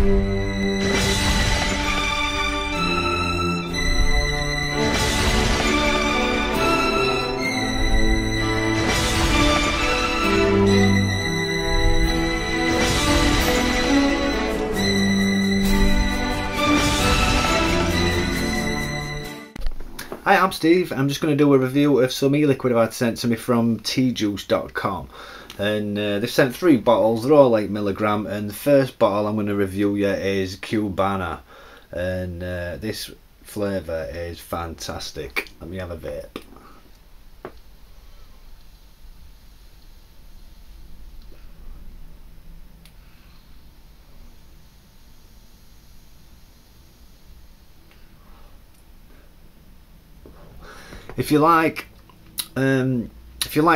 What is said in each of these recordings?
Hi, I'm Steve. I'm just going to do a review of some e-liquid I've had sent to me from tjuice.com, and they've sent 3 bottles. They're all 8mg, and the first bottle I'm going to review is Cubana, and this flavour is fantastic. Let me have a vape. If you like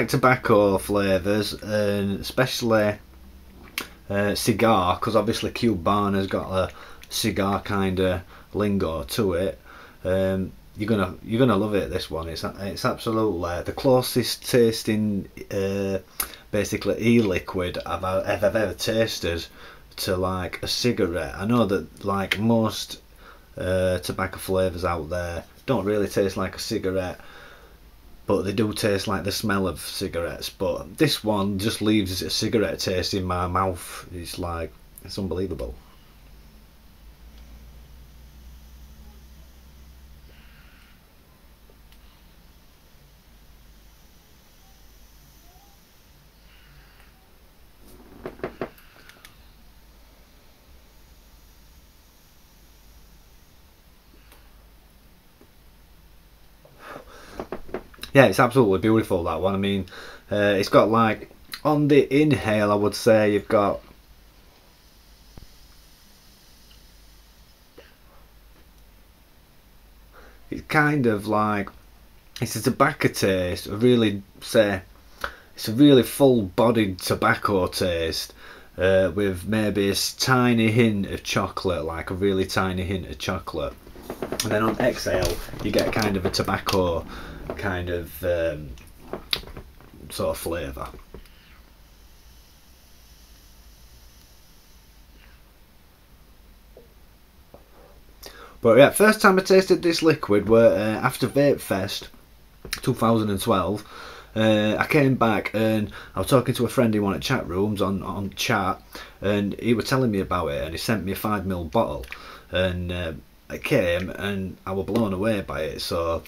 tobacco flavours, and especially cigar, because obviously Cubana's got a cigar kind of lingo to it, you're gonna love it. This one, it's absolutely the closest tasting basically e-liquid I've ever tasted to like a cigarette. I know that like most tobacco flavours out there don't really taste like a cigarette, but they do taste like the smell of cigarettes. But this one just leaves a cigarette taste in my mouth. It's like, it's unbelievable. Yeah, it's absolutely beautiful, that one. I mean, it's got like, on the inhale I would say you've got it's kind of like, it's a tobacco taste, it's a really full-bodied tobacco taste, with maybe a tiny hint of chocolate, like a really tiny hint of chocolate, and then on exhale you get kind of a tobacco kind of sort of flavour. But yeah, first time I tasted this liquid were after Vape Fest 2012. I came back and I was talking to a friend in one of the chat rooms on chat, and he was telling me about it, and he sent me a 5ml bottle, and it came and I was blown away by it. So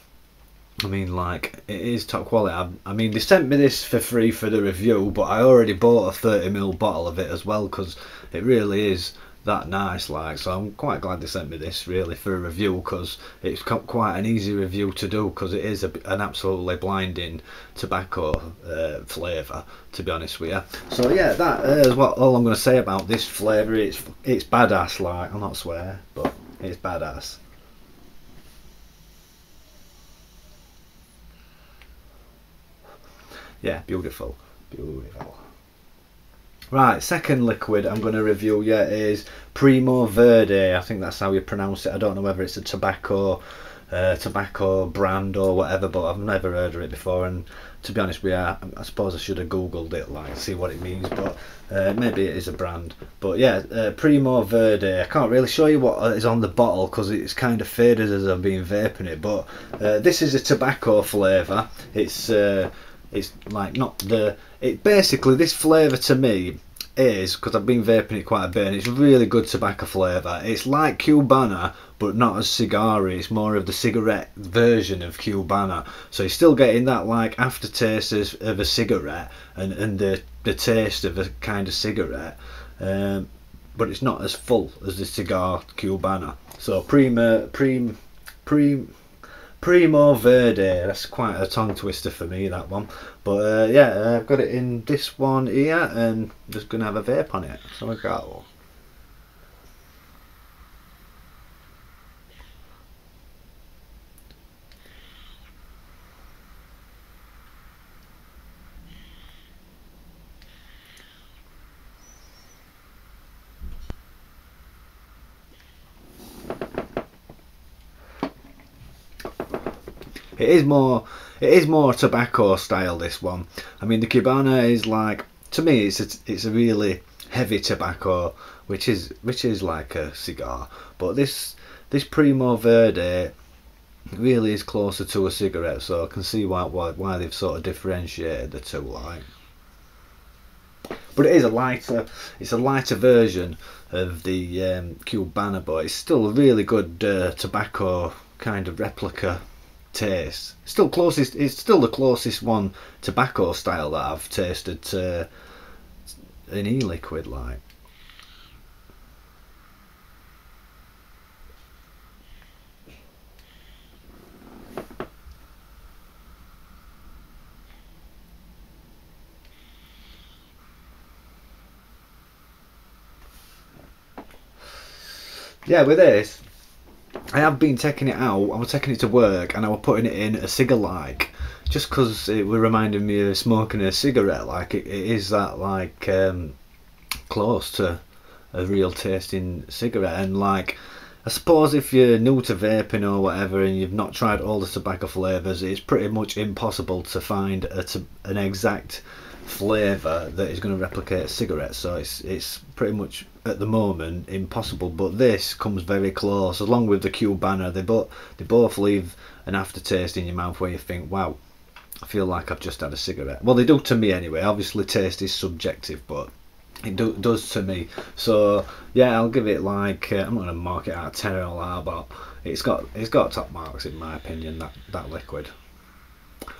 I mean, like, it is top quality. I mean, they sent me this for free for the review, but I already bought a 30ml bottle of it as well, because it really is that nice, like. So I'm quite glad they sent me this really for a review, because it's quite an easy review to do, because it is an absolutely blinding tobacco flavour, to be honest with you. So yeah, that is all I'm going to say about this flavour. It's badass, like. I'll not swear, but it's badass. Yeah, beautiful, beautiful. Right, second liquid I'm going to review is Primo Verde. I think that's how you pronounce it. I don't know whether it's a tobacco brand or whatever, but I've never heard of it before, and to be honest with you, I suppose I should have googled it, like, see what it means, but maybe it is a brand. But yeah, Primo Verde. I can't really show you what is on the bottle because it's kind of faded as I've been vaping it, but this is a tobacco flavour. It's like not the, it basically, this flavour to me is, because I've been vaping it quite a bit, and it's really good tobacco flavour. It's like Cubana, but not as cigar-y. It's more of the cigarette version of Cubana. So you're still getting that like aftertaste of a cigarette, and the taste of a kind of cigarette, but it's not as full as the cigar Cubana. So Primo Verde, that's quite a tongue twister for me, that one. But yeah, I've got it in this one here, and I'm just going to have a vape on it. So we go. It is more tobacco style, this one. I mean, the Cubana is like, to me, it's a really heavy tobacco, which is like a cigar. But this Primo Verde really is closer to a cigarette, so I can see why they've sort of differentiated the two, like. But it is it's a lighter version of the Cubana, but it's still a really good tobacco kind of replica taste. It's still the closest one tobacco style that I've tasted to an e-liquid, like. Yeah, with this, I have been taking it out. I was taking it to work, and I was putting it in a cigar, like, just because it was reminding me of smoking a cigarette. Like it is that like close to a real tasting cigarette, and like, I suppose if you're new to vaping or whatever and you've not tried all the tobacco flavours, it's pretty much impossible to find an exact flavour that is going to replicate a cigarette. So it's pretty much at the moment impossible. But this comes very close, along with the Cubana. They both leave an aftertaste in your mouth where you think, wow, I feel like I've just had a cigarette. Well, they do to me anyway. Obviously, taste is subjective, but it does to me. So yeah, I'll give it like I'm not going to mark it out of 10 or that, but it's got top marks in my opinion, that liquid.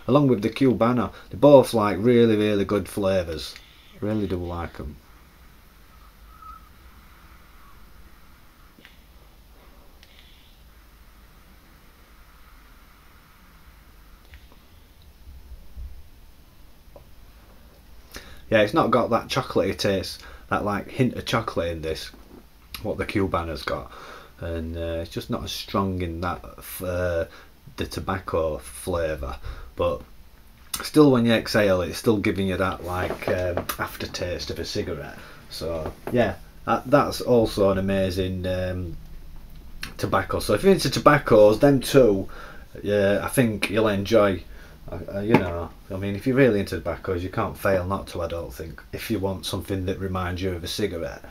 Along with the Cubana, they're both like really good flavours. Really do like them. Yeah, it's not got that chocolatey taste, that like hint of chocolate in this, what the Cubana's got, and it's just not as strong in that the tobacco flavour. But still, when you exhale, it's still giving you that like aftertaste of a cigarette. So yeah, that's also an amazing tobacco. So if you're into tobaccos, them two, yeah, I think you'll enjoy. You know, I mean, if you're really into tobaccos, you can't fail not to, I don't think, if you want something that reminds you of a cigarette.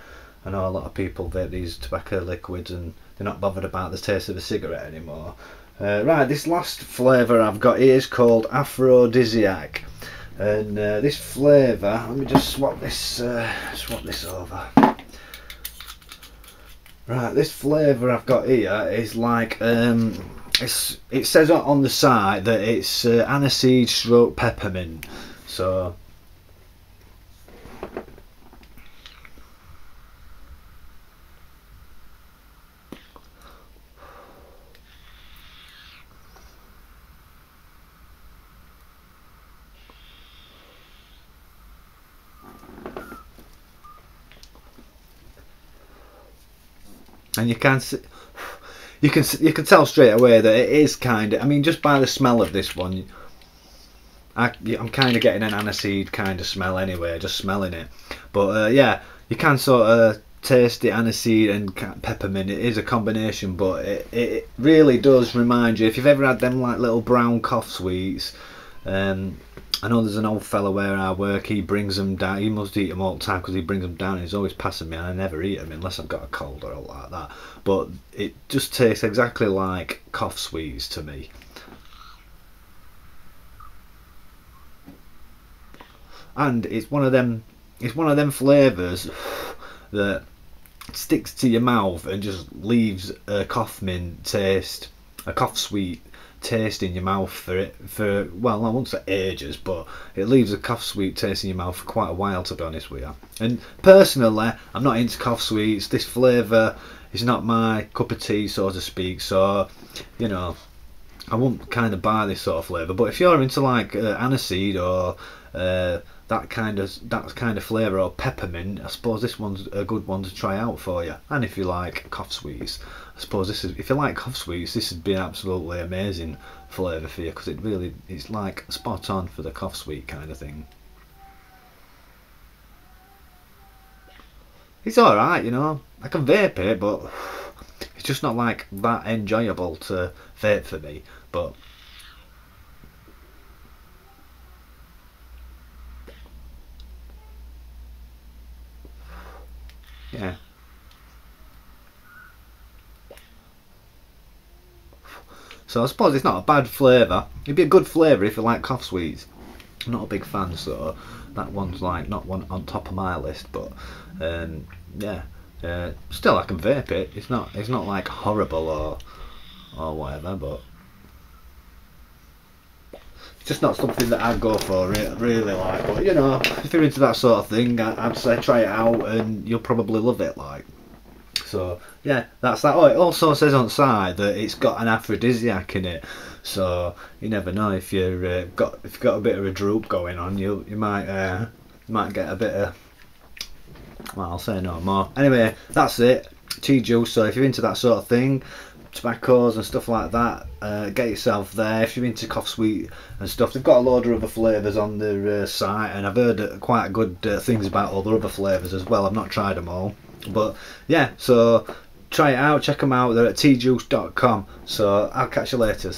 I know a lot of people vape these tobacco liquids and they're not bothered about the taste of a cigarette anymore. Right, this last flavour I've got here is called Afro Dizziac, and this flavour, let me just swap this over. Right, this flavour I've got here is like it says on the side that it's aniseed stroke peppermint. So and you can see, you can tell straight away that it is kind of, I mean, just by the smell of this one, I'm kind of getting an aniseed kind of smell anyway, just smelling it. But yeah, you can sort of taste the aniseed and peppermint. It is a combination, but it really does remind you, if you've ever had them like little brown cough sweets. I know there's an old fella where I work, he brings them down, he must eat them all the time because he brings them down and he's always passing me, and I never eat them unless I've got a cold or all like that. But it just tastes exactly like cough sweets to me. And it's one of them flavours that sticks to your mouth and just leaves a cough mint taste, a cough sweet taste in your mouth for well, I won't say ages, but it leaves a cough sweet taste in your mouth for quite a while, to be honest with you. And personally, I'm not into cough sweets. This flavour is not my cup of tea, so to speak, so you know, I won't kind of buy this sort of flavour. But if you're into like aniseed or that kind of flavour, or peppermint, I suppose this one's a good one to try out for you. And if you like cough sweets, I suppose if you like cough sweets, this would be an absolutely amazing flavour for you, because it's like spot on for the cough sweet kind of thing. It's alright, you know, I can vape it, but it's just not like that enjoyable to vape for me. But yeah. So I suppose it's not a bad flavour. It'd be a good flavour if you like cough sweets. I'm not a big fan, so that one's like not one on top of my list. But yeah, still I can vape it. It's not like horrible or whatever, but it's just not something that I'd go for really like. But you know, if you're into that sort of thing, I'd say try it out and you'll probably love it. Like. So yeah, that's that. Oh, it also says on the side that it's got an aphrodisiac in it. So you never know if you've got a bit of a droop going on, you might get a bit of. Well, I'll say no more. Anyway, that's it. Tea juice. So if you're into that sort of thing, tobaccos and stuff like that, get yourself there. If you're into cough sweet and stuff, they've got a load of other flavours on their site, and I've heard quite good things about all the other flavours as well. I've not tried them all. But yeah, so try it out, check them out. They're at teajuice.com. So I'll catch you later.